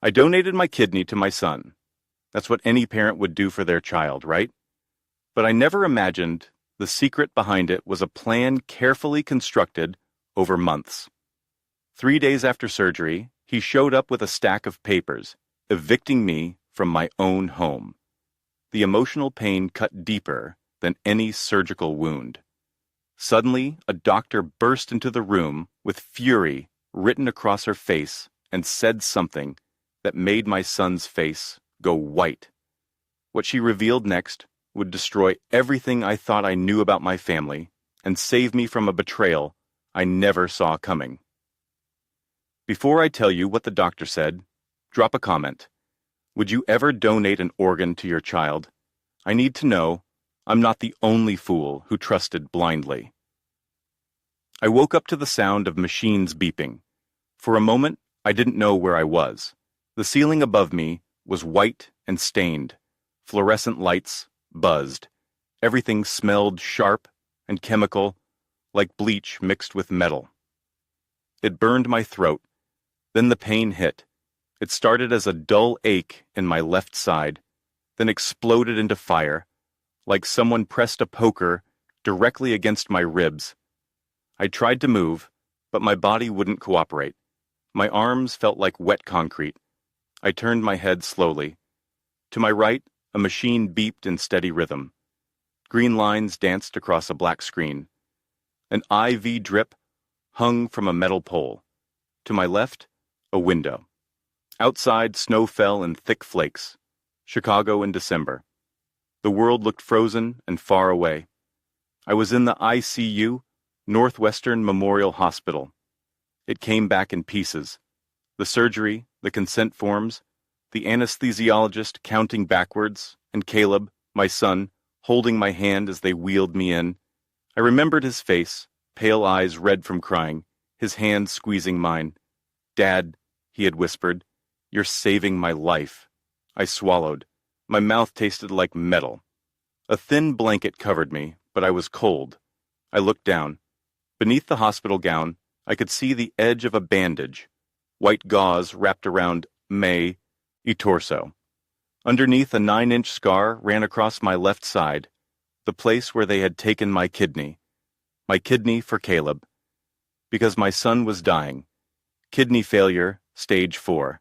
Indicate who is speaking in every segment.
Speaker 1: I donated my kidney to my son. That's what any parent would do for their child, right? But I never imagined the secret behind it was a plan carefully constructed over months. 3 days after surgery, he showed up with a stack of papers, evicting me from my own home. The emotional pain cut deeper than any surgical wound. Suddenly, a doctor burst into the room with fury written across her face and said something that made my son's face go white. What she revealed next would destroy everything I thought I knew about my family and save me from a betrayal I never saw coming. Before I tell you what the doctor said, drop a comment. Would you ever donate an organ to your child? I need to know I'm not the only fool who trusted blindly. I woke up to the sound of machines beeping. For a moment, I didn't know where I was. The ceiling above me was white and stained. Fluorescent lights buzzed. Everything smelled sharp and chemical, like bleach mixed with metal. It burned my throat. Then the pain hit. It started as a dull ache in my left side, then exploded into fire, like someone pressed a poker directly against my ribs. I tried to move, but my body wouldn't cooperate. My arms felt like wet concrete. I turned my head slowly. To my right, a machine beeped in steady rhythm. Green lines danced across a black screen. An IV drip hung from a metal pole. To my left, a window. Outside, snow fell in thick flakes. Chicago in December. The world looked frozen and far away. I was in the ICU, Northwestern Memorial Hospital. It came back in pieces. The surgery, the consent forms, the anesthesiologist counting backwards, and Caleb, my son, holding my hand as they wheeled me in. I remembered his face, pale eyes red from crying, his hand squeezing mine. "Dad," he had whispered, "you're saving my life." I swallowed. My mouth tasted like metal. A thin blanket covered me, but I was cold. I looked down. Beneath the hospital gown, I could see the edge of a bandage. White gauze wrapped around May, torso. Underneath, a 9-inch scar ran across my left side, the place where they had taken my kidney. My kidney for Caleb. Because my son was dying. Kidney failure, stage 4.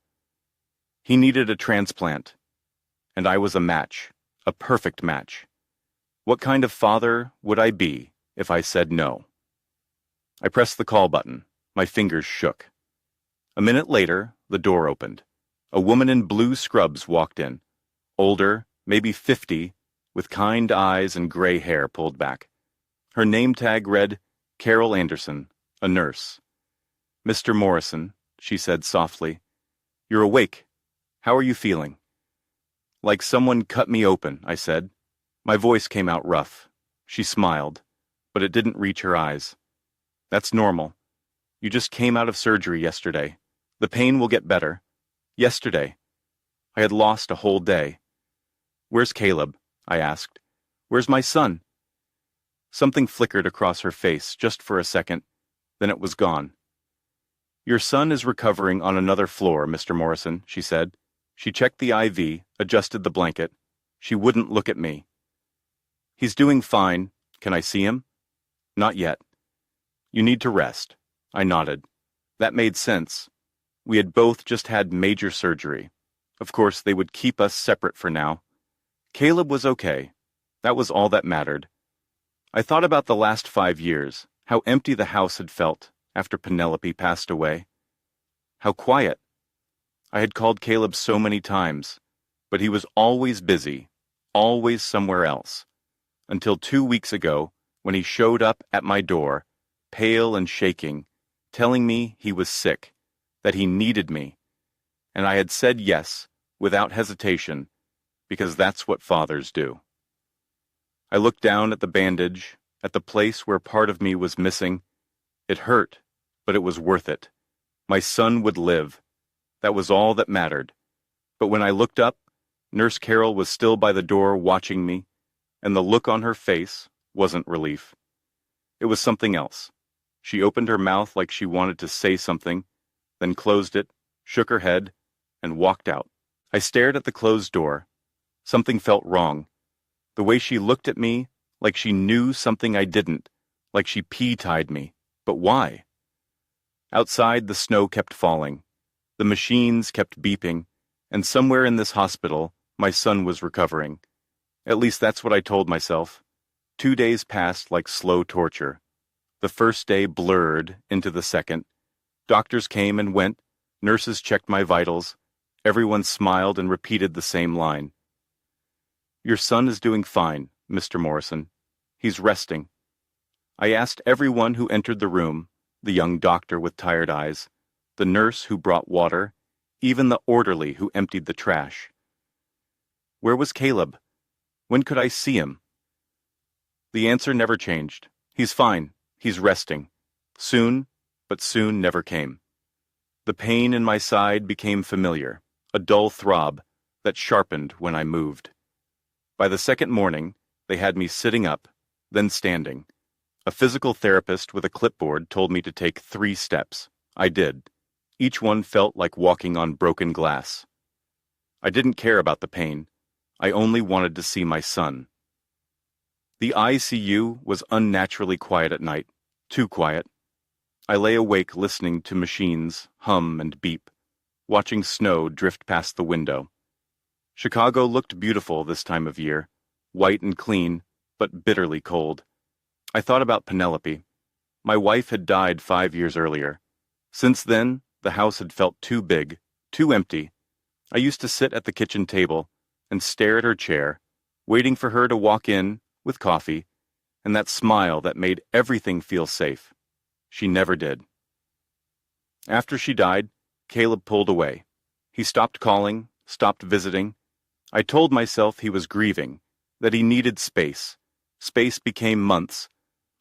Speaker 1: He needed a transplant. And I was a match, a perfect match. What kind of father would I be if I said no? I pressed the call button. My fingers shook. A minute later, the door opened. A woman in blue scrubs walked in. Older, maybe 50, with kind eyes and gray hair pulled back. Her name tag read, Carol Anderson, a nurse. "Mr. Morrison," she said softly, "you're awake. How are you feeling?" "Like someone cut me open," I said. My voice came out rough. She smiled, but it didn't reach her eyes. "That's normal. You just came out of surgery yesterday. The pain will get better. Yesterday. I had lost a whole day." "Where's Caleb?" I asked. "Where's my son?" Something flickered across her face just for a second, then it was gone. "Your son is recovering on another floor, Mr. Morrison," she said. She checked the IV, adjusted the blanket. She wouldn't look at me. "He's doing fine. Can I see him?" "Not yet." "You need to rest." I nodded. That made sense. We had both just had major surgery. Of course, they would keep us separate for now. Caleb was okay. That was all that mattered. I thought about the last 5 years, how empty the house had felt after Penelope passed away. How quiet. I had called Caleb so many times, but he was always busy, always somewhere else. Until 2 weeks ago, when he showed up at my door, pale and shaking, telling me he was sick, that he needed me, and I had said yes, without hesitation, because that's what fathers do. I looked down at the bandage, at the place where part of me was missing. It hurt, but it was worth it. My son would live. That was all that mattered. But when I looked up, Nurse Carol was still by the door watching me, and the look on her face wasn't relief. It was something else. She opened her mouth like she wanted to say something, then closed it, shook her head, and walked out. I stared at the closed door. Something felt wrong. The way she looked at me, like she knew something I didn't, like she pea-tied me. But why? Outside, the snow kept falling. The machines kept beeping, and somewhere in this hospital, my son was recovering. At least that's what I told myself. 2 days passed like slow torture. The first day blurred into the second. Doctors came and went. Nurses checked my vitals. Everyone smiled and repeated the same line. "Your son is doing fine, Mr. Morrison. He's resting." I asked everyone who entered the room, the young doctor with tired eyes, the nurse who brought water, even the orderly who emptied the trash. Where was Caleb? When could I see him? The answer never changed. He's fine. He's resting. Soon, but soon never came. The pain in my side became familiar, a dull throb that sharpened when I moved. By the second morning, they had me sitting up, then standing. A physical therapist with a clipboard told me to take 3 steps. I did. Each one felt like walking on broken glass. I didn't care about the pain. I only wanted to see my son. The ICU was unnaturally quiet at night, too quiet. I lay awake listening to machines hum and beep, watching snow drift past the window. Chicago looked beautiful this time of year, white and clean, but bitterly cold. I thought about Penelope. My wife had died 5 years earlier. Since then, the house had felt too big, too empty. I used to sit at the kitchen table and stare at her chair, waiting for her to walk in with coffee and that smile that made everything feel safe. She never did. After she died, Caleb pulled away. He stopped calling, stopped visiting. I told myself he was grieving, that he needed space. Space became months.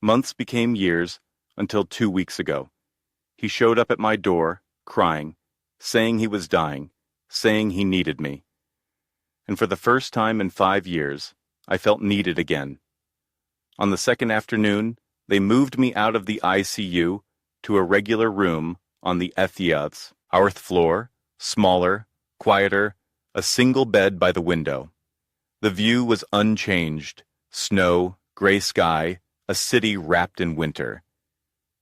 Speaker 1: Months became years, until 2 weeks ago. He showed up at my door, crying, saying he was dying, saying he needed me. And for the first time in 5 years, I felt needed again. On the second afternoon, they moved me out of the ICU to a regular room on the 4th floor, smaller, quieter, a single bed by the window. The view was unchanged, snow, gray sky, a city wrapped in winter.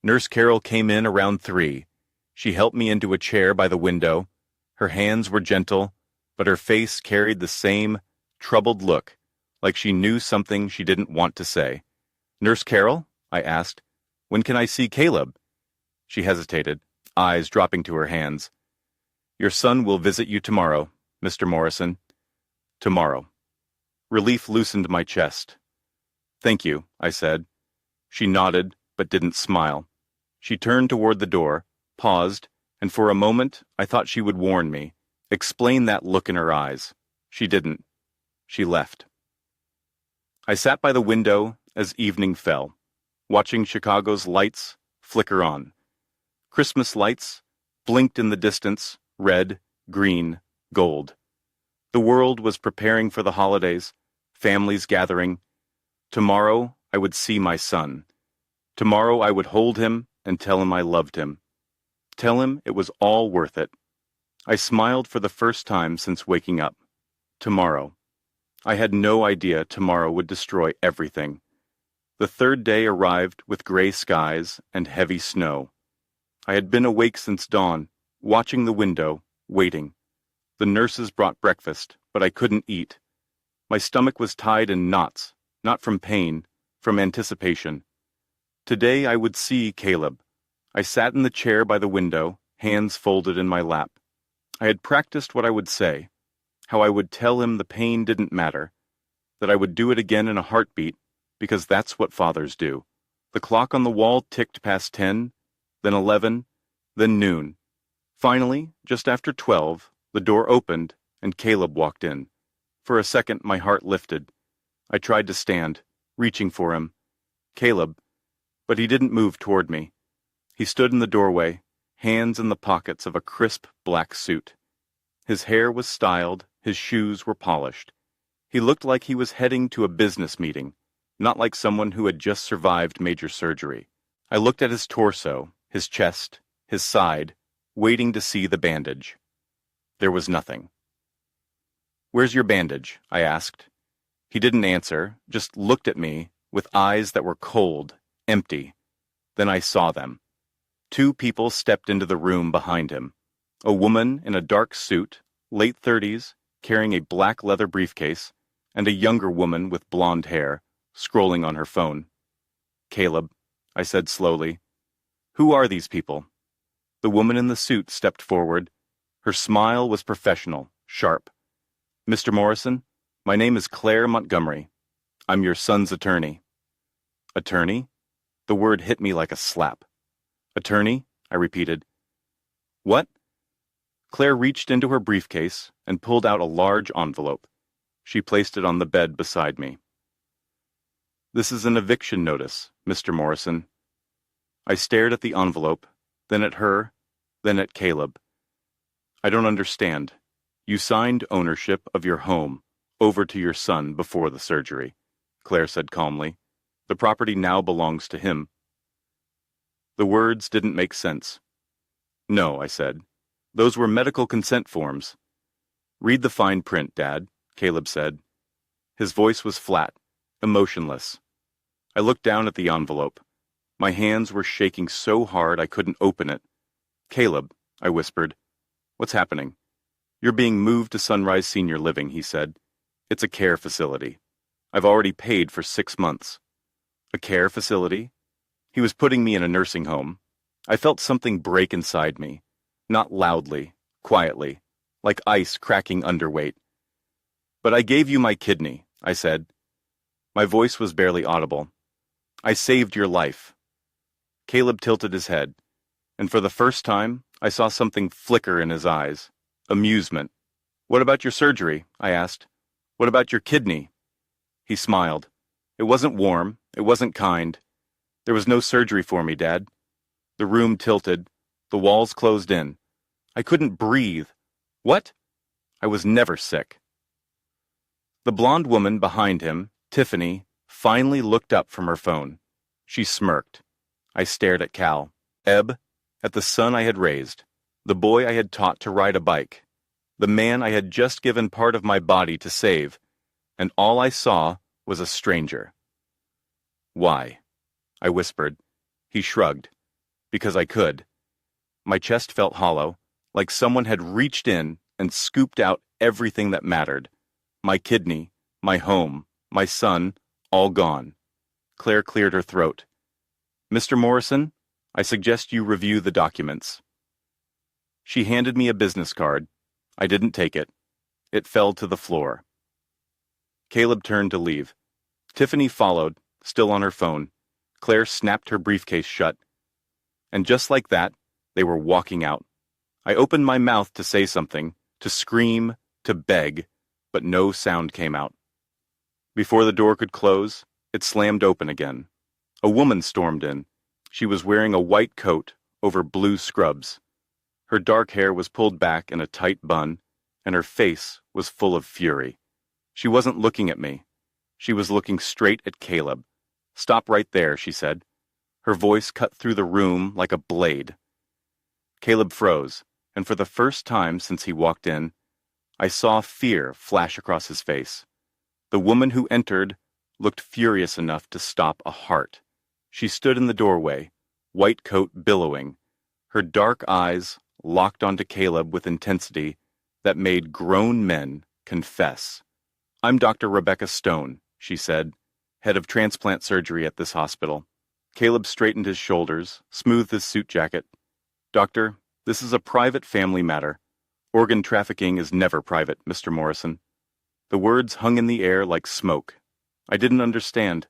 Speaker 1: Nurse Carol came in around 3. She helped me into a chair by the window. Her hands were gentle, but her face carried the same troubled look, like she knew something she didn't want to say. "Nurse Carol?" I asked. "When can I see Caleb?" She hesitated, eyes dropping to her hands. "Your son will visit you tomorrow, Mr. Morrison." Tomorrow. Relief loosened my chest. "Thank you," I said. She nodded, but didn't smile. She turned toward the door, paused, and for a moment I thought she would warn me, explain that look in her eyes. She didn't. She left. I sat by the window as evening fell, watching Chicago's lights flicker on. Christmas lights blinked in the distance, red, green, gold. The world was preparing for the holidays, families gathering. Tomorrow I would see my son. Tomorrow I would hold him and tell him I loved him. Tell him it was all worth it. I smiled for the first time since waking up. Tomorrow. I had no idea tomorrow would destroy everything. The third day arrived with gray skies and heavy snow. I had been awake since dawn, watching the window, waiting. The nurses brought breakfast, but I couldn't eat. My stomach was tied in knots, not from pain, from anticipation. Today I would see Caleb. I sat in the chair by the window, hands folded in my lap. I had practiced what I would say, how I would tell him the pain didn't matter, that I would do it again in a heartbeat, because that's what fathers do. The clock on the wall ticked past 10, then 11, then noon. Finally, just after 12, the door opened and Caleb walked in. For a second, my heart lifted. I tried to stand, reaching for him. Caleb. But he didn't move toward me. He stood in the doorway, hands in the pockets of a crisp black suit. His hair was styled, his shoes were polished. He looked like he was heading to a business meeting, not like someone who had just survived major surgery. I looked at his torso, his chest, his side, waiting to see the bandage. There was nothing. "Where's your bandage?" I asked. He didn't answer, just looked at me with eyes that were cold, empty. Then I saw them. Two people stepped into the room behind him. A woman in a dark suit, late 30s, carrying a black leather briefcase, and a younger woman with blonde hair, scrolling on her phone. "Caleb," I said slowly. "Who are these people?" The woman in the suit stepped forward. Her smile was professional, sharp. "Mr. Morrison, my name is Claire Montgomery. I'm your son's attorney." "Attorney?" The word hit me like a slap. "Attorney?" I repeated. "What?" Claire reached into her briefcase and pulled out a large envelope. She placed it on the bed beside me. "This is an eviction notice, Mr. Morrison." I stared at the envelope, then at her, then at Caleb. "I don't understand. You signed ownership of your home over to your son before the surgery," Claire said calmly. "The property now belongs to him." The words didn't make sense. "No," I said. "Those were medical consent forms." "Read the fine print, Dad," Caleb said. His voice was flat, emotionless. I looked down at the envelope. My hands were shaking so hard I couldn't open it. "Caleb," I whispered. "What's happening?" "You're being moved to Sunrise Senior Living," he said. "It's a care facility. I've already paid for 6 months." "A care facility?" He was putting me in a nursing home. I felt something break inside me. Not loudly, quietly, like ice cracking underweight. "But I gave you my kidney," I said. My voice was barely audible. "I saved your life." Caleb tilted his head, and for the first time, I saw something flicker in his eyes. Amusement. "What about your surgery?" I asked. "What about your kidney?" He smiled. It wasn't warm. It wasn't kind. "There was no surgery for me, Dad." The room tilted. The walls closed in. I couldn't breathe. "What?" I was never sick. The blonde woman behind him, Tiffany, finally looked up from her phone. She smirked. I stared at Cal, Ebb, at the son I had raised, the boy I had taught to ride a bike, the man I had just given part of my body to save, and all I saw was a stranger. "Why?" I whispered. He shrugged. "Because I could." My chest felt hollow, like someone had reached in and scooped out everything that mattered. My kidney, my home, my son, all gone. Claire cleared her throat. "Mr. Morrison, I suggest you review the documents." She handed me a business card. I didn't take it. It fell to the floor. Caleb turned to leave. Tiffany followed, still on her phone. Claire snapped her briefcase shut. And just like that, they were walking out. I opened my mouth to say something, to scream, to beg, but no sound came out. Before the door could close, it slammed open again. A woman stormed in. She was wearing a white coat over blue scrubs. Her dark hair was pulled back in a tight bun, and her face was full of fury. She wasn't looking at me. She was looking straight at Caleb. "Stop right there," she said. Her voice cut through the room like a blade. Caleb froze, and for the first time since he walked in, I saw fear flash across his face. The woman who entered looked furious enough to stop a heart. She stood in the doorway, white coat billowing, her dark eyes locked onto Caleb with intensity that made grown men confess. "I'm Dr. Rebecca Stone," she said, "head of transplant surgery at this hospital." Caleb straightened his shoulders, smoothed his suit jacket. "Doctor, this is a private family matter. Organ trafficking is never private, Mr. Morrison." The words hung in the air like smoke. I didn't understand.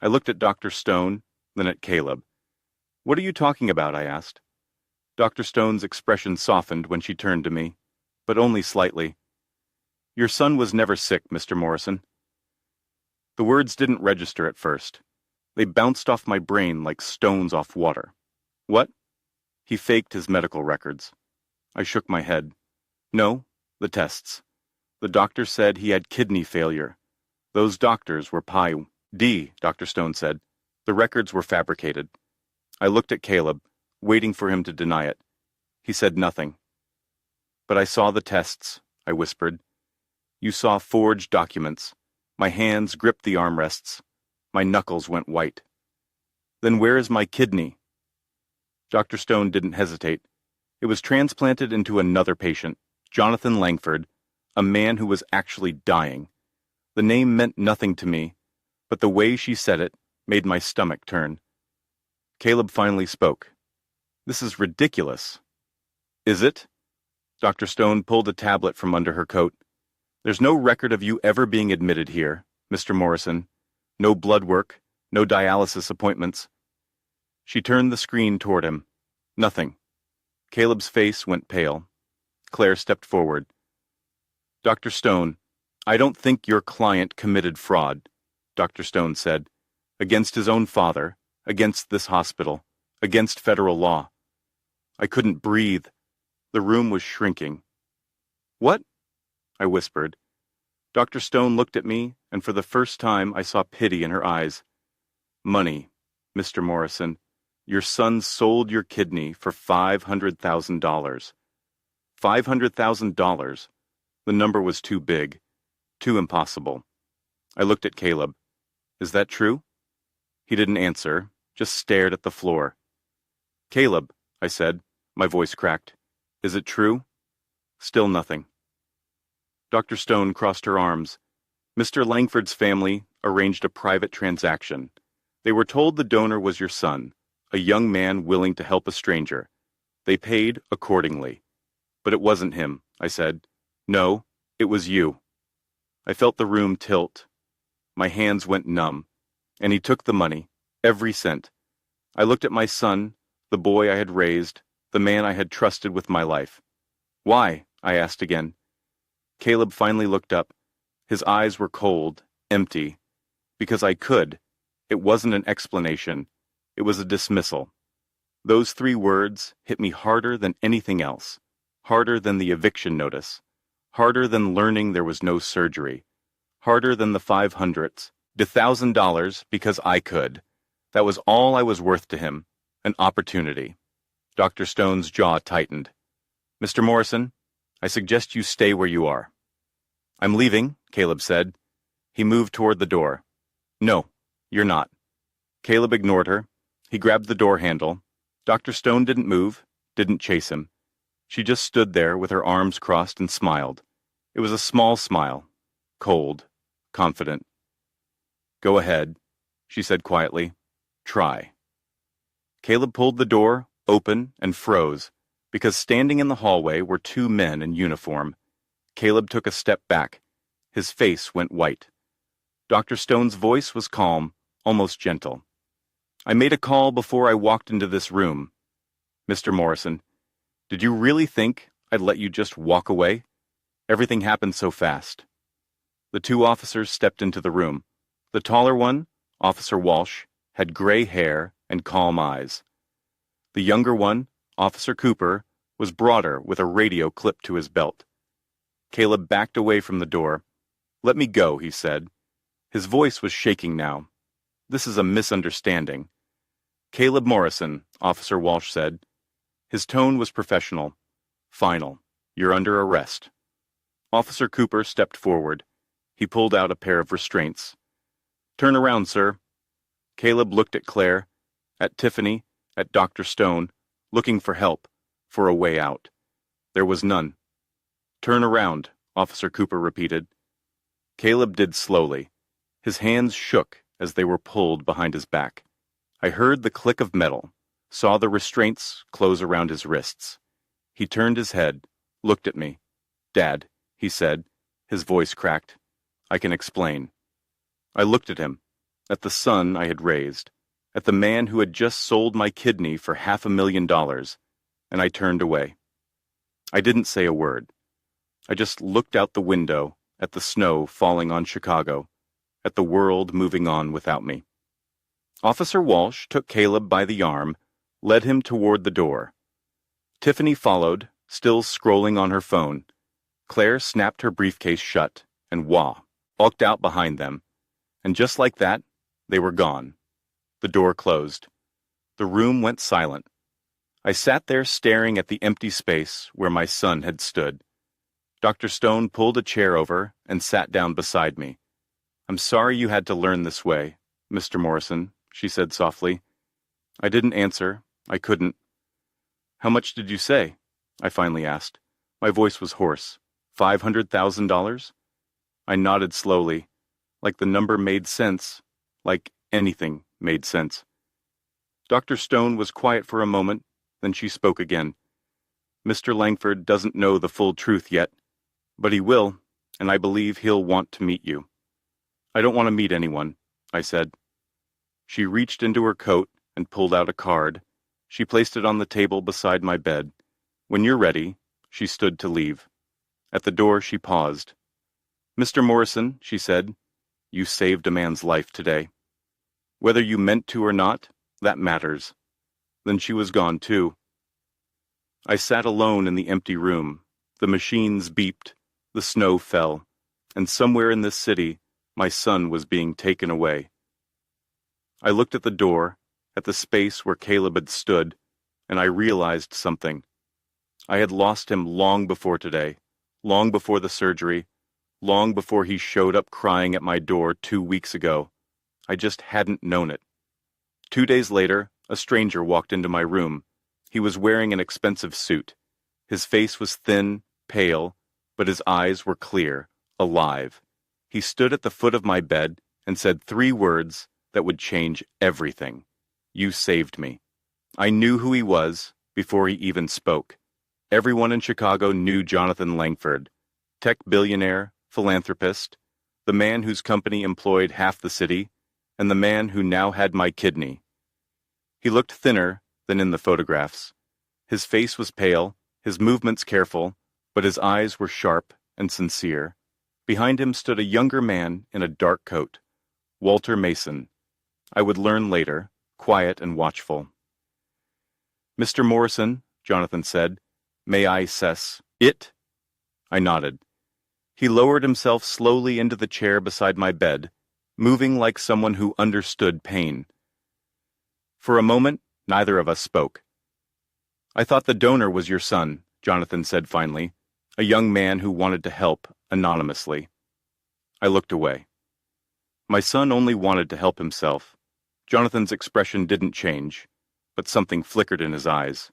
Speaker 1: I looked at Dr. Stone, then at Caleb. "What are you talking about?" I asked. Dr. Stone's expression softened when she turned to me, but only slightly. "Your son was never sick, Mr. Morrison." The words didn't register at first. They bounced off my brain like stones off water. "What?" He faked his medical records. I shook my head. "No, the tests. The doctor said he had kidney failure. Those doctors were Pi-D, Dr. Stone said. The records were fabricated." I looked at Caleb, waiting for him to deny it. He said nothing. But I saw the tests, I whispered. You saw forged documents. My hands gripped the armrests. My knuckles went white. Then where is my kidney? Dr. Stone didn't hesitate. It was transplanted into another patient, Jonathan Langford, a man who was actually dying. The name meant nothing to me, but the way she said it made my stomach turn. Caleb finally spoke. This is ridiculous. Is it? Dr. Stone pulled a tablet from under her coat. There's no record of you ever being admitted here, Mr. Morrison. No blood work, no dialysis appointments. She turned the screen toward him. Nothing. Caleb's face went pale. Claire stepped forward. Dr. Stone, I don't think your client committed fraud, Dr. Stone said, against his own father, against this hospital, against federal law. I couldn't breathe. The room was shrinking. What? I whispered. Dr. Stone looked at me, and for the first time I saw pity in her eyes. Money, Mr. Morrison. Your son sold your kidney for $500,000. $500,000. The number was too big, too impossible. I looked at Caleb. Is that true? He didn't answer, just stared at the floor. Caleb, I said, my voice cracked. Is it true? Still nothing. Dr. Stone crossed her arms. Mr. Langford's family arranged a private transaction. They were told the donor was your son, a young man willing to help a stranger. They paid accordingly. But it wasn't him, I said. No, it was you. I felt the room tilt. My hands went numb, and he took the money, every cent. I looked at my son, the boy I had raised, the man I had trusted with my life. Why? I asked again. Caleb finally looked up. His eyes were cold, empty. Because I could. It wasn't an explanation. It was a dismissal. Those 3 words hit me harder than anything else. Harder than the eviction notice. Harder than learning there was no surgery. Harder than the $500s. $1,000 because I could. That was all I was worth to him. An opportunity. Dr. Stone's jaw tightened. Mr. Morrison, I suggest you stay where you are. I'm leaving, Caleb said. He moved toward the door. No, you're not. Caleb ignored her. He grabbed the door handle. Dr. Stone didn't move, didn't chase him. She just stood there with her arms crossed and smiled. It was a small smile, cold, confident. Go ahead, she said quietly. Try. Caleb pulled the door open and froze, because standing in the hallway were 2 men in uniform. Caleb took a step back. His face went white. Dr. Stone's voice was calm, almost gentle. I made a call before I walked into this room. Mr. Morrison, did you really think I'd let you just walk away? Everything happened so fast. The 2 officers stepped into the room. The taller one, Officer Walsh, had gray hair and calm eyes. The younger one, Officer Cooper, was broader with a radio clipped to his belt. Caleb backed away from the door. Let me go, he said. His voice was shaking now. This is a misunderstanding. Caleb Morrison, Officer Walsh said. His tone was professional. Final. You're under arrest. Officer Cooper stepped forward. He pulled out a pair of restraints. Turn around, sir. Caleb looked at Claire, at Tiffany, at Dr. Stone, looking for help, for a way out. There was none. Turn around, Officer Cooper repeated. Caleb did slowly. His hands shook as they were pulled behind his back. I heard the click of metal, saw the restraints close around his wrists. He turned his head, looked at me. Dad, he said, his voice cracked. I can explain. I looked at him, at the son I had raised, at the man who had just sold my kidney for $500,000, and I turned away. I didn't say a word. I just looked out the window at the snow falling on Chicago, at the world moving on without me. Officer Walsh took Caleb by the arm, led him toward the door. Tiffany followed, still scrolling on her phone. Claire snapped her briefcase shut and walked out behind them. And just like that, they were gone. The door closed. The room went silent. I sat there staring at the empty space where my son had stood. Dr. Stone pulled a chair over and sat down beside me. "I'm sorry you had to learn this way, Mr. Morrison," she said softly. I didn't answer. I couldn't. "How much did you say?" I finally asked. My voice was hoarse. $500,000? I nodded slowly, like the number made sense, like anything made sense. Dr. Stone was quiet for a moment, then she spoke again. "Mr. Langford doesn't know the full truth yet, but he will, and I believe he'll want to meet you." "I don't want to meet anyone," I said. She reached into her coat and pulled out a card. She placed it on the table beside my bed. "When you're ready," she stood to leave. At the door, she paused. "Mr. Morrison," she said, "you saved a man's life today. Whether you meant to or not, that matters." Then she was gone, too. I sat alone in the empty room. The machines beeped, the snow fell, and somewhere in this city, my son was being taken away. I looked at the door, at the space where Caleb had stood, and I realized something. I had lost him long before today, long before the surgery, long before he showed up crying at my door 2 weeks ago. I just hadn't known it. 2 days later, a stranger walked into my room. He was wearing an expensive suit. His face was thin, pale, but his eyes were clear, alive. He stood at the foot of my bed and said 3 words that would change everything. "You saved me." I knew who he was before he even spoke. Everyone in Chicago knew Jonathan Langford, tech billionaire, philanthropist, the man whose company employed half the city, and the man who now had my kidney. He looked thinner than in the photographs. His face was pale, his movements careful, but his eyes were sharp and sincere. Behind him stood a younger man in a dark coat, Walter Mason. I would learn later, quiet and watchful. "Mr. Morrison," Jonathan said, "may I cess it?" I nodded. He lowered himself slowly into the chair beside my bed, moving like someone who understood pain. For a moment, neither of us spoke. "I thought the donor was your son," Jonathan said finally, a young man who wanted to help anonymously. I looked away. My son only wanted to help himself. Jonathan's expression didn't change, but something flickered in his eyes.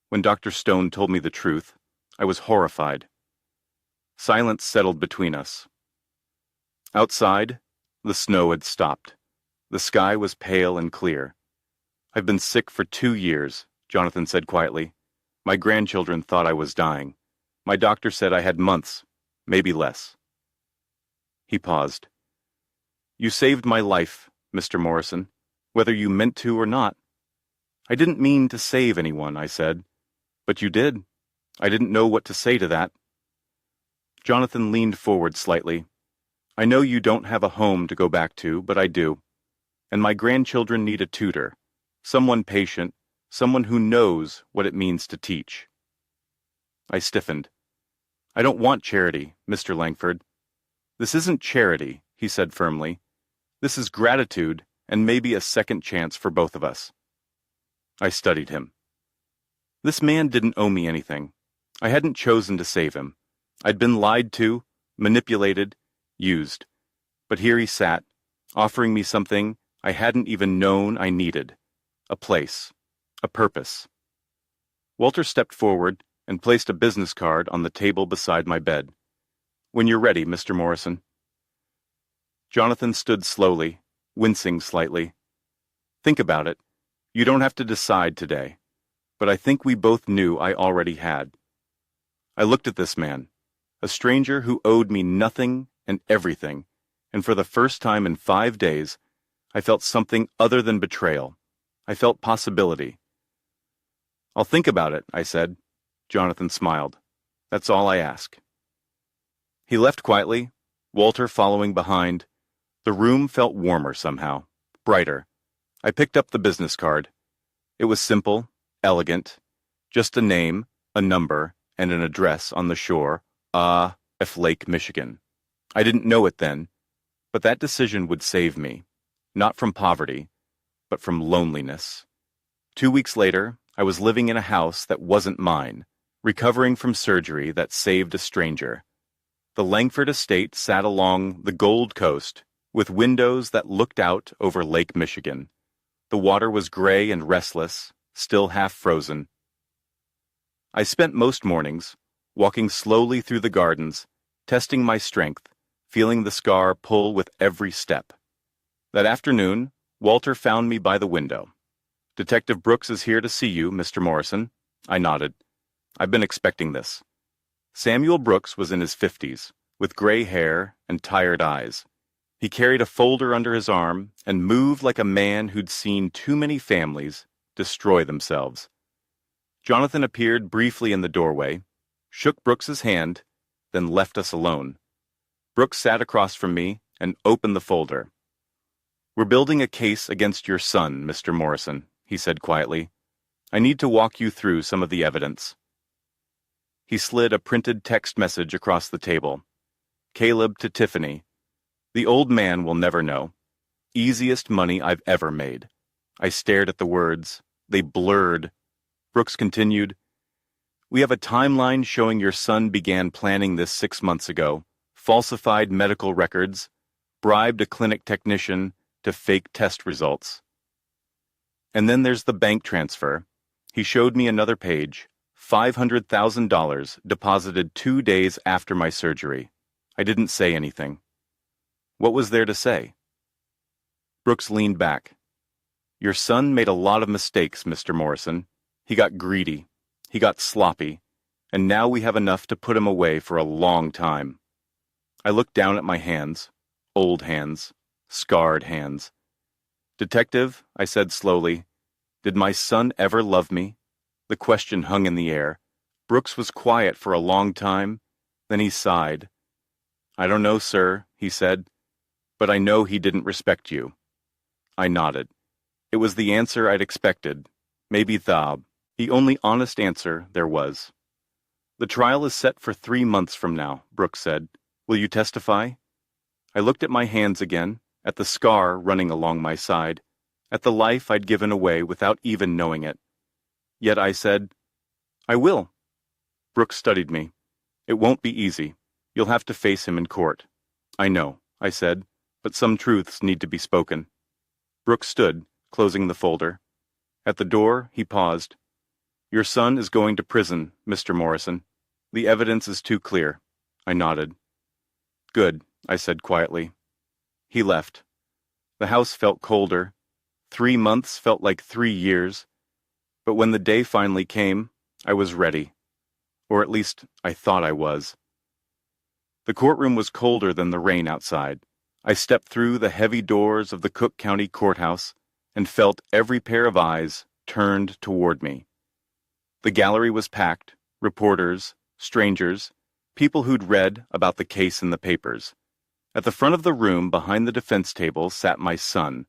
Speaker 1: When Dr. Stone told me the truth, I was horrified. Silence settled between us. Outside, the snow had stopped. The sky was pale and clear. "I've been sick for 2 years," Jonathan said quietly. "My grandchildren thought I was dying. My doctor said I had months, maybe less." He paused. "You saved my life, Mr. Morrison, whether you meant to or not." "I didn't mean to save anyone," I said. "But you did." I didn't know what to say to that. Jonathan leaned forward slightly. "I know you don't have a home to go back to, but I do. And my grandchildren need a tutor, someone patient, someone who knows what it means to teach." I stiffened. "I don't want charity, Mr. Langford." "This isn't charity," he said firmly. "This is gratitude and maybe a second chance for both of us." I studied him. This man didn't owe me anything. I hadn't chosen to save him. I'd been lied to, manipulated, used. But here he sat, offering me something I hadn't even known I needed. A place. A purpose. Walter stepped forward and placed a business card on the table beside my bed. "When you're ready, Mr. Morrison." Jonathan stood slowly, wincing slightly. "Think about it. You don't have to decide today. But I think we both knew I already had." I looked at this man, a stranger who owed me nothing and everything, and for the first time in 5 days, I felt something other than betrayal. I felt possibility. "I'll think about it," I said. Jonathan smiled. "That's all I ask." He left quietly, Walter following behind. The room felt warmer somehow, brighter. I picked up the business card. It was simple, elegant, just a name, a number, and an address on the shore, F. Lake, Michigan. I didn't know it then, but that decision would save me, not from poverty, but from loneliness. 2 weeks later, I was living in a house that wasn't mine, recovering from surgery that saved a stranger. The Langford estate sat along the Gold Coast with windows that looked out over Lake Michigan. The water was gray and restless, still half frozen. I spent most mornings walking slowly through the gardens, testing my strength, feeling the scar pull with every step. That afternoon, Walter found me by the window. "Detective Brooks is here to see you, Mr. Morrison." I nodded. "I've been expecting this." Samuel Brooks was in his 50s, with gray hair and tired eyes. He carried a folder under his arm and moved like a man who'd seen too many families destroy themselves. Jonathan appeared briefly in the doorway, shook Brooks's hand, then left us alone. Brooks sat across from me and opened the folder. "We're building a case against your son, Mr. Morrison," he said quietly. "I need to walk you through some of the evidence." He slid a printed text message across the table. "Caleb to Tiffany. The old man will never know. Easiest money I've ever made." I stared at the words. They blurred. Brooks continued, "We have a timeline showing your son began planning this 6 months ago, falsified medical records, bribed a clinic technician to fake test results. And then there's the bank transfer." He showed me another page. $500,000 deposited 2 days after my surgery. I didn't say anything. What was there to say? Brooks leaned back. "Your son made a lot of mistakes, Mr. Morrison. He got greedy. He got sloppy. And now we have enough to put him away for a long time." I looked down at my hands. Old hands. Scarred hands. "Detective," I said slowly, "did my son ever love me?" The question hung in the air. Brooks was quiet for a long time. Then he sighed. "I don't know, sir," he said, "but I know he didn't respect you." I nodded. It was the answer I'd expected. Maybe the only honest answer there was. "The trial is set for 3 months from now," Brooks said. "Will you testify?" I looked at my hands again, at the scar running along my side, at the life I'd given away without even knowing it. Yet I said, "I will." Brooks studied me. "It won't be easy. You'll have to face him in court." "I know," I said, "but some truths need to be spoken." Brooks stood, closing the folder. At the door, he paused. "Your son is going to prison, Mr. Morrison. The evidence is too clear." I nodded. "Good," I said quietly. He left. The house felt colder. 3 months felt like 3 years. But when the day finally came, I was ready. Or at least, I thought I was. The courtroom was colder than the rain outside. I stepped through the heavy doors of the Cook County Courthouse and felt every pair of eyes turned toward me. The gallery was packed, reporters, strangers, people who'd read about the case in the papers. At the front of the room behind the defense table sat my son.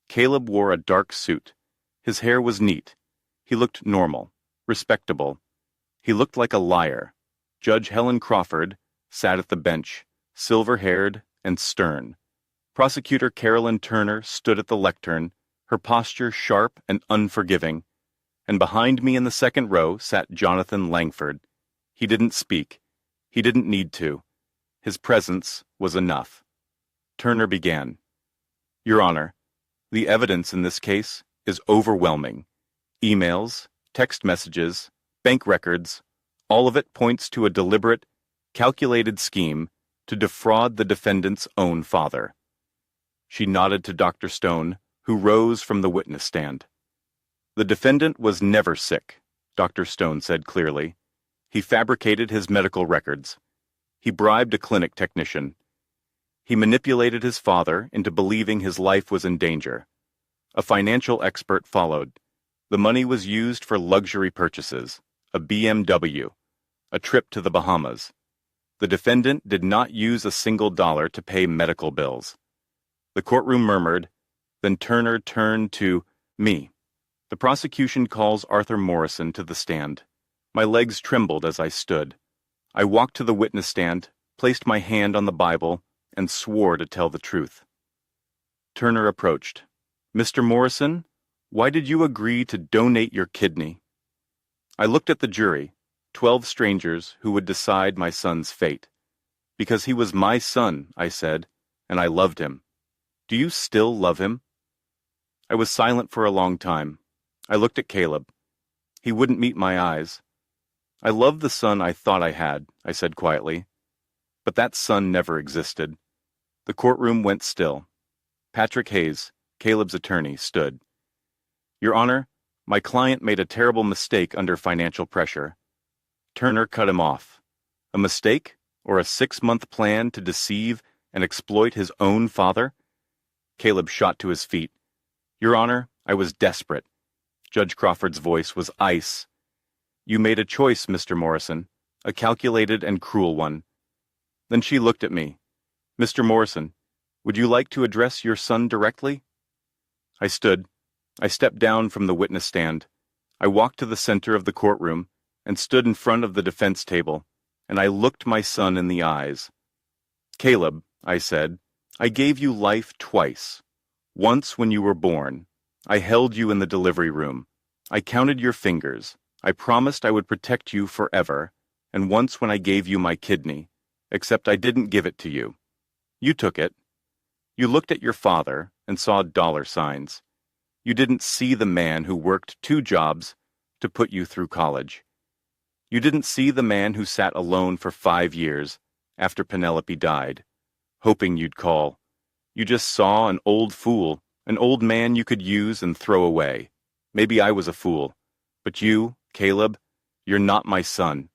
Speaker 1: Caleb wore a dark suit. His hair was neat. He looked normal, respectable. He looked like a liar. Judge Helen Crawford sat at the bench, silver-haired and stern. Prosecutor Carolyn Turner stood at the lectern, her posture sharp and unforgiving. And behind me in the second row sat Jonathan Langford. He didn't speak. He didn't need to. His presence was enough. Turner began. "Your Honor, the evidence in this case is overwhelming. Emails, text messages, bank records, all of it points to a deliberate, calculated scheme to defraud the defendant's own father." She nodded to Dr. Stone, who rose from the witness stand. "The defendant was never sick," Dr. Stone said clearly. "He fabricated his medical records. He bribed a clinic technician. He manipulated his father into believing his life was in danger. A financial expert followed. The money was used for luxury purchases, a BMW, a trip to the Bahamas. The defendant did not use a single dollar to pay medical bills." The courtroom murmured, then Turner turned to me. "The prosecution calls Arthur Morrison to the stand." My legs trembled as I stood. I walked to the witness stand, placed my hand on the Bible, and swore to tell the truth. Turner approached. "Mr. Morrison, why did you agree to donate your kidney?" I looked at the jury, 12 strangers who would decide my son's fate. Because he was my son, I said, and I loved him. Do you still love him? I was silent for a long time. I looked at Caleb. He wouldn't meet my eyes. I loved the son I thought I had, I said quietly. But that son never existed. The courtroom went still. Patrick Hayes, Caleb's attorney, stood. Your Honor, my client made a terrible mistake under financial pressure. Turner cut him off. A mistake, or a 6-month plan to deceive and exploit his own father? Caleb shot to his feet. Your Honor, I was desperate. Judge Crawford's voice was ice. You made a choice, Mr. Morrison, a calculated and cruel one. Then she looked at me. Mr. Morrison, would you like to address your son directly? I stood. I stepped down from the witness stand. I walked to the center of the courtroom and stood in front of the defense table, and I looked my son in the eyes. Caleb, I said, I gave you life twice. Once when you were born. I held you in the delivery room. I counted your fingers. I promised I would protect you forever. And once when I gave you my kidney, except I didn't give it to you. You took it. You looked at your father and saw dollar signs. You didn't see the man who worked 2 jobs to put you through college. You didn't see the man who sat alone for 5 years after Penelope died, hoping you'd call. You just saw an old fool, an old man you could use and throw away. Maybe I was a fool, but you, Caleb, you're not my son.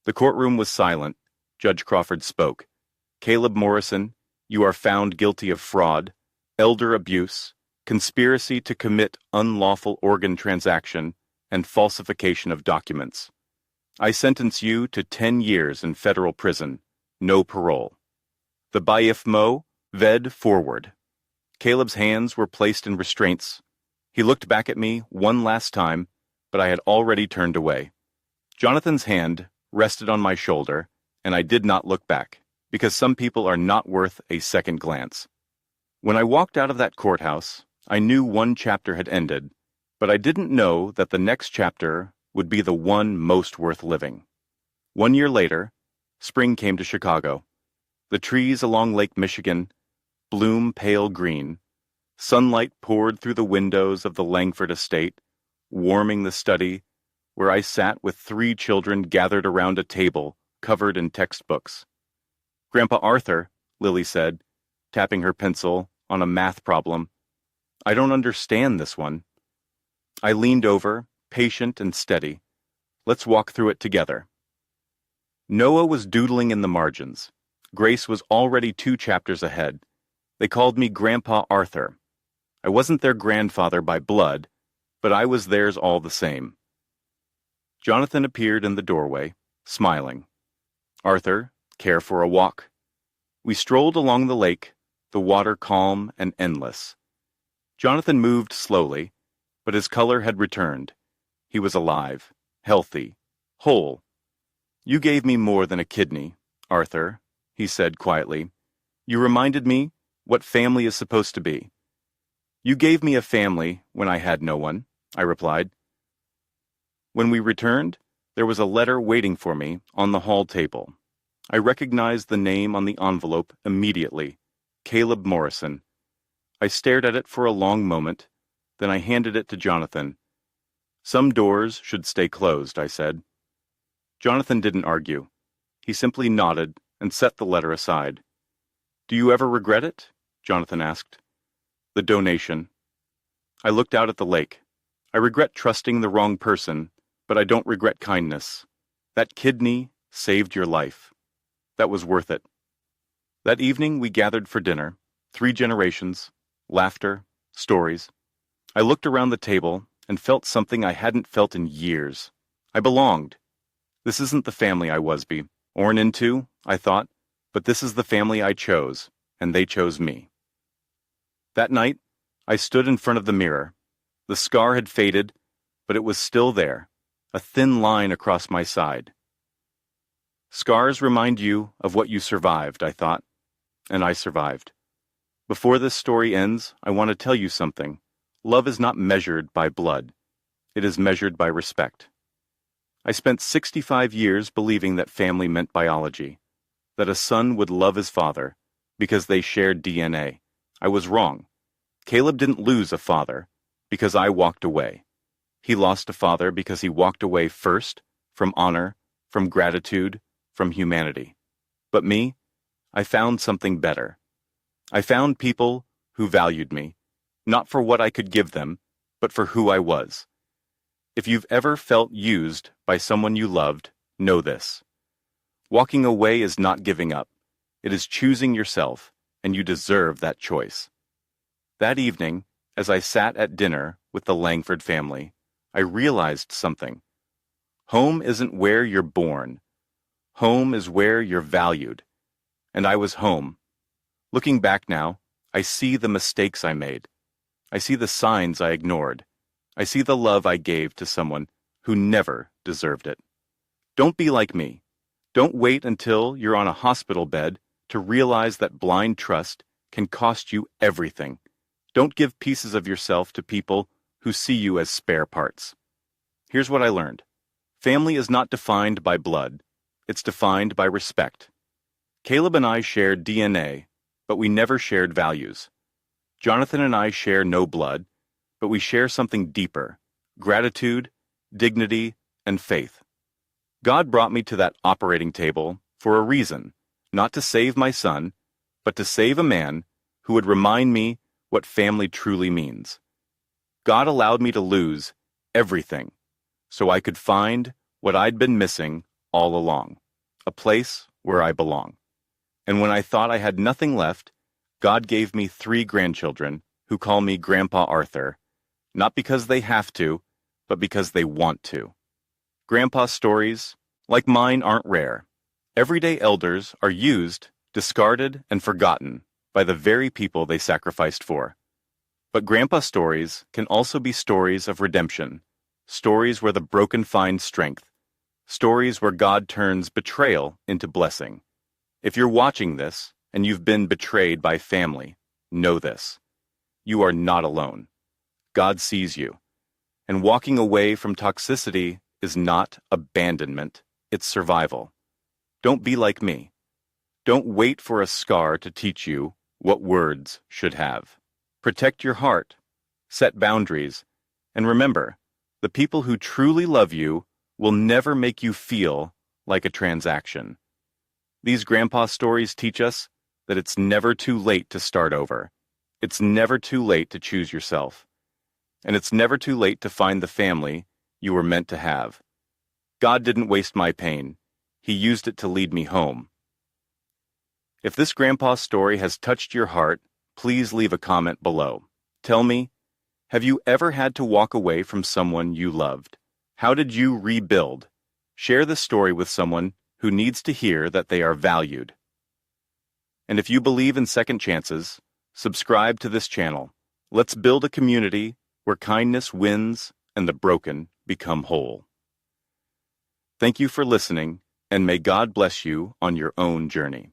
Speaker 1: The courtroom was silent. Judge Crawford spoke. Caleb Morrison, you are found guilty of fraud, elder abuse, conspiracy to commit unlawful organ transaction, and falsification of documents. I sentence you to 10 years in federal prison, no parole. The Baif Mo, ved forward. Caleb's hands were placed in restraints. He looked back at me one last time, but I had already turned away. Jonathan's hand rested on my shoulder, and I did not look back, because some people are not worth a second glance. When I walked out of that courthouse, I knew one chapter had ended, but I didn't know that the next chapter would be the one most worth living. 1 year later, spring came to Chicago. The trees along Lake Michigan bloom pale green. Sunlight poured through the windows of the Langford estate, warming the study, where I sat with 3 children gathered around a table covered in textbooks. Grandpa Arthur, Lily said, tapping her pencil on a math problem. I don't understand this one. I leaned over, patient and steady. Let's walk through it together. Noah was doodling in the margins. Grace was already 2 chapters ahead. They called me Grandpa Arthur. I wasn't their grandfather by blood, but I was theirs all the same. Jonathan appeared in the doorway, smiling. Arthur, care for a walk? We strolled along the lake, the water calm and endless. Jonathan moved slowly, but his color had returned. He was alive, healthy, whole. You gave me more than a kidney, Arthur, he said quietly. You reminded me what family is supposed to be. You gave me a family when I had no one, I replied. When we returned, there was a letter waiting for me on the hall table. I recognized the name on the envelope immediately, Caleb Morrison. I stared at it for a long moment, then I handed it to Jonathan. Some doors should stay closed, I said. Jonathan didn't argue. He simply nodded and set the letter aside. Do you ever regret it? Jonathan asked. The donation. I looked out at the lake. I regret trusting the wrong person, but I don't regret kindness. That kidney saved your life. That was worth it. That evening we gathered for dinner. 3 generations, laughter, stories. I looked around the table and felt something I hadn't felt in years. I belonged. This isn't the family I was born into, I thought, but this is the family I chose, and they chose me. That night, I stood in front of the mirror. The scar had faded, but it was still there, a thin line across my side. Scars remind you of what you survived, I thought, and I survived. Before this story ends, I want to tell you something. Love is not measured by blood. It is measured by respect. I spent 65 years believing that family meant biology, that a son would love his father because they shared DNA. I was wrong. Caleb didn't lose a father because I walked away. He lost a father because he walked away first from honor, from gratitude, from humanity. But me, I found something better. I found people who valued me, not for what I could give them, but for who I was. If you've ever felt used by someone you loved, know this. Walking away is not giving up. It is choosing yourself, and you deserve that choice. That evening, as I sat at dinner with the Langford family, I realized something. Home isn't where you're born. Home is where you're valued. And I was home. Looking back now, I see the mistakes I made. I see the signs I ignored. I see the love I gave to someone who never deserved it. Don't be like me. Don't wait until you're on a hospital bed to realize that blind trust can cost you everything. Don't give pieces of yourself to people who see you as spare parts. Here's what I learned. Family is not defined by blood. It's defined by respect. Caleb and I shared DNA, but we never shared values. Jonathan and I share no blood, but we share something deeper: gratitude, dignity, and faith. God brought me to that operating table for a reason, not to save my son, but to save a man who would remind me what family truly means. God allowed me to lose everything so I could find what I'd been missing all along, a place where I belong. And when I thought I had nothing left, God gave me 3 grandchildren who call me Grandpa Arthur, not because they have to, but because they want to. Grandpa stories, like mine, aren't rare. Everyday elders are used, discarded, and forgotten by the very people they sacrificed for. But Grandpa stories can also be stories of redemption, stories where the broken find strength, stories where God turns betrayal into blessing. If you're watching this and you've been betrayed by family, know this. You are not alone. God sees you. And walking away from toxicity is not abandonment, it's survival. Don't be like me. Don't wait for a scar to teach you what words should have. Protect your heart, set boundaries, and remember, the people who truly love you will never make you feel like a transaction. These grandpa stories teach us that it's never too late to start over. It's never too late to choose yourself. And it's never too late to find the family you were meant to have. God didn't waste my pain. He used it to lead me home. If this grandpa story has touched your heart, please leave a comment below. Tell me, have you ever had to walk away from someone you loved? How did you rebuild? Share this story with someone who needs to hear that they are valued. And if you believe in second chances, subscribe to this channel. Let's build a community where kindness wins and the broken become whole. Thank you for listening, and may God bless you on your own journey.